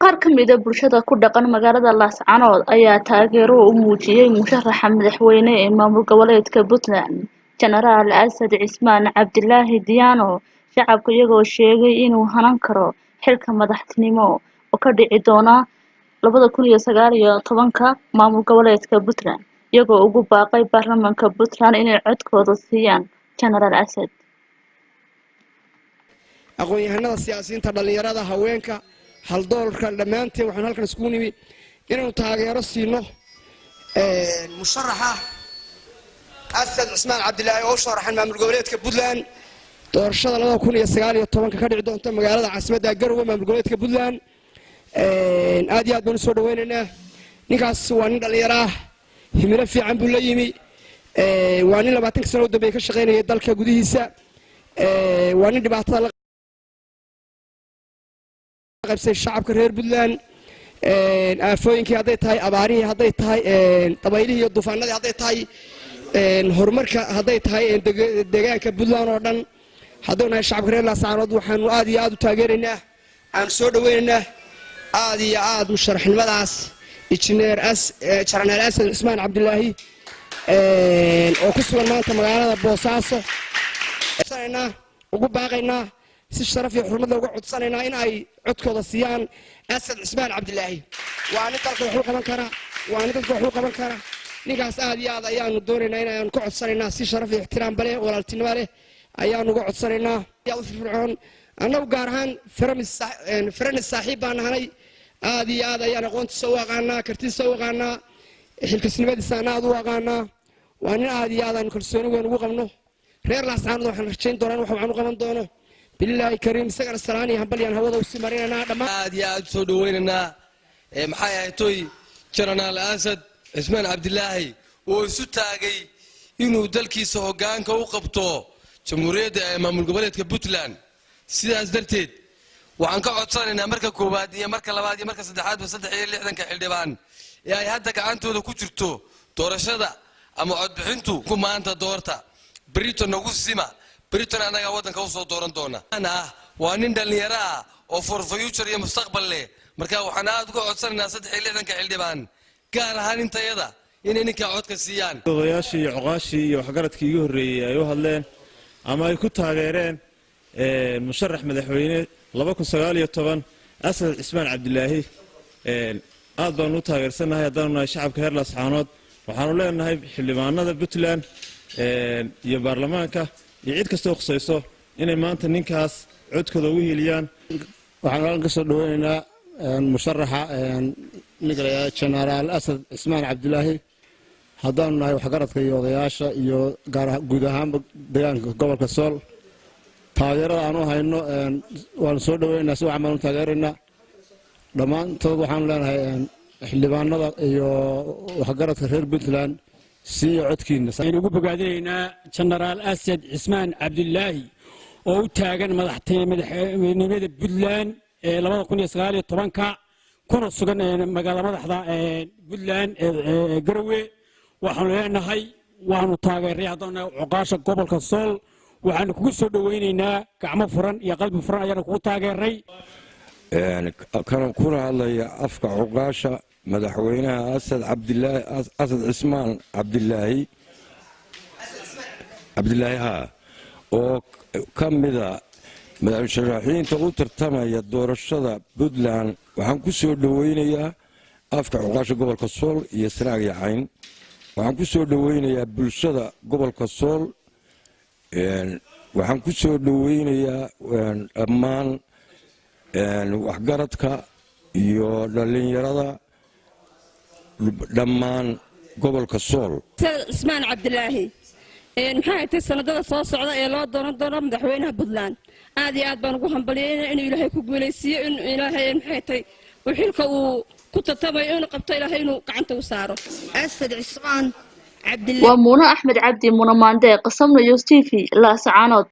qaar ka mid ah bulshada ku dhaqan magaalada Laascaanood ayaa taageero u muujiyay musharaxa madaxweyne ee maamul goboleedka Puntland General Asad Cismaan Cabdilaahi Diyaano shacabku iyagoo sheegay inuu hanan karo xilka madaxtinimo oo ka dhici doona 2019 maamul goboleedka Puntland iyagoo ugu baaqay baarlamaanka Puntland inay codkooda siiyaan General Asad aqoon-yahanada siyaasiyiinta dhalinyarada haweenka hal doolarka dhamaantii waxaan halkan isku nimi inuu taageero siino musharaxa Asad Cismaan Cabdilaahi oo sharaxan maamul goboleedka Puntland doorashada 2019 ka dhici doonta magaalada caasimadda Garowe maamul goboleedka Puntland aad iyo aad baan soo dhaweynaynaa ninkaas waa nin dhalinyaro ah himilo fiican buu la yimi waa nin 20 sano u dambeeyay ka shaqeynaya dalka gudihiisa waa nin dhibaatada qaybsay shacabka reer Puntland aafooyinkii haday tahay abaarihii haday tahay dabaylihii iyo duufaanadii haday tahay horumarka haday tahay deegaanka Puntland oo dhan haddana shacabka reer Laascaanood waxaan aad iyo aad u taageeraynaa aan soo dhaweynaynaa aad iyo aad musharaxnimadaas injineer General Asad Cismaan Cabdilaahi oo ku sugan maanta magaalada Boosaaso sanayna ugu baaqaynaa si sharaf iyo xurmad looga codsanaynaa in ay codkooda siiyaan Asad Cismaan Cabdilaahi waa nin dalka wax u qaban kara ninkaas aad iyo aad ayaanu doonaynaa in aan ku codsanaynaa si sharaf iyo ixtiraam bale walaaltinimo leh ayaanu uga codsanaynaa yaa u firfircoon annagu gaar ahaan faranis saaxiib baan nahay aad iyo aad ayaan aqoontiisa u aqaanaa kartiisa u aqaanaa xilkasnimadiisa aad u aqaanaa waa nin aad iyo aad aan kalsooni weyn ugu qabno reer Laascaanood waxaan rajayn doonaa wax aan u qaban doono billahi kariim sagara salaani hambalyan hawada u sii marinayna dhamaan aad iyo aad soo dhaweynana maxay ahayd toy General Asad Cismaan Cabdilaahi oo isu taagay inuu dalkiisa hoggaanka u qabto jamhuuriyadda maamul goboleedka Puntland sidaas darteed waxaan ka codsanaynaa marka koowaad iyo marka labaad iyo marka saddexaad 63 xildhibaan ee ay hadda gacantooda ku jirto doorashada ama codbixintu ku maanta doorta Britain ugu sima Britain anaga wadanka u soo dooran doona ana waa nin dhalinyaro ah oo for future iyo mustaqbal leh marka waxaan aad uga codsanaynaa 63 xildhibaan gaar ahaan intayada inay ninka codka siiyaan odayaashii iyo cuqaashii iyo waxgaradkii ugu horeeyay ay u hadleen ama ay ku taageereen musharax madaxweyne 2019 Asad Cismaan Cabdilaahi aad baan u taageersanahay haddana nahay shacabka reer Laascaanood waxaanu leenahay xildhibaanada Puntland iyo baarlamaanka iyo cid kasta oo khusayso inay maanta ninkaas codkooda u heliyaan waxaan ka soo dhaweynaynaa musharaxa General Asad Cismaan Cabdilaahi haddana nahay waxgaradka iyo odayaasha iyo guud ahaan deegaanka gobolka Sool taageerada aanu hayno waan soo dhaweynaynaa si waxaan u taageeraynaa dhammaantood waxaan leenahay xildhibaanada iyo waxgaradka reer Puntland si codkiina aynu ugu bogaadinaynaa General Asad Cismaan Cabdilaahi oo u taagan madaxweynimada Puntland ee 2019 kuna sugan magaalada madaxda Puntland ee Garowe waxaan leenahay waanu taageeray haddana cuqaasha gobolka Sool waxaan kugu soo dhaweynaynaa gacmo furan iyo qalbi furan ayaan kugu taageeray kan kuna hadlaya afka cuqaasha madaxweynaha Asad Cismaan Cabdilaahi oo kamida madaxweynaha u tartamaya doorashada Puntland waxaan ku soo dhaweynayaa afka cuqaasha gobolka Sool iyo Sanaag iyo Cayn waxaan ku soo dhaweynayaa bulshada gobolka Sool waxaan ku soo dhaweynayaa dhammaan waxgaradka iyo dhalinyarada dhammaan gobolka Sool Cismaan Cabdilaahi maxay tahay sanadada soo socda ee loo dooran doono madaxweynaha Puntland aad iyo aad baan ugu hambalyeynaa inuu Ilaahay ku guuleysiyo in Ilaahay maxay tahay xilka uu ku tatabayo inuu qabto Ilaahay inuu gacanta u saaro Asad Cismaan Cabdilaahi ومنى أحمد عبدي منى ماندي قسمنا يوستيفي Laascaanood